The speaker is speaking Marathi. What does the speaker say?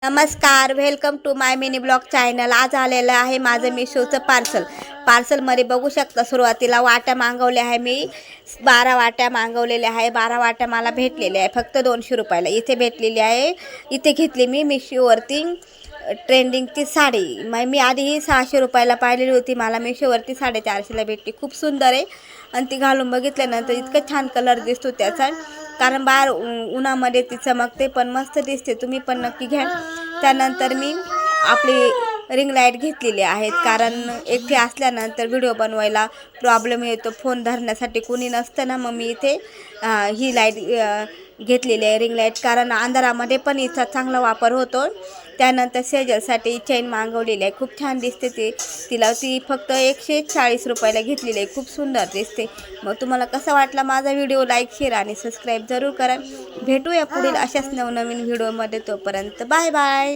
नमस्कार, welcome to my mini blog channel. आज आलेलं आहे माझं मिशोचं पार्सलमध्ये बघू शकता. सुरुवातीला वाट्या मागवल्या आहे मी. 12 वाट्या मागवलेल्या आहे. 12 वाट्या मला भेटलेल्या आहे फक्त 200 रुपयाला. इथे भेटलेली आहे. इथे घेतली मी मिशोवरती ट्रेंडिंगची साडी. मी आधीही 600 रुपयाला पाहिलेली होती. मला मिशोवरती 450ला भेटली. खूप सुंदर आहे आणि ती घालून बघितल्यानंतर इतकं छान कलर दिसतो त्याचा. कारण बाहेर उन्हामध्ये ती चमकते पण मस्त दिसते. तुम्ही पण नक्की घ्या. त्यानंतर मी आपली रिंग लाईट घेतलेली आहेत. कारण एकटे असल्यानंतर व्हिडिओ बनवायला प्रॉब्लेम येतो. फोन धरण्यासाठी कोणी नसतं ना, मग मी इथे ही लाईट घेतलेली आहे रिंग लाईट. कारण अंधारामध्ये पण हिचा चांगला वापर होतो. त्यानंतर सेजलसाठी चेन मागवलेली आहे. खूप छान दिसते ती फक्त 140 रुपयाला घेतलेली आहे. खूप सुंदर दिसते. मग तुम्हाला कसा वाटला माझा व्हिडिओ? लाईक, शेअर आणि सबस्क्राईब जरूर करा. भेटूया पुढील अशाच नवनवीन व्हिडिओमध्ये. तोपर्यंत बाय बाय.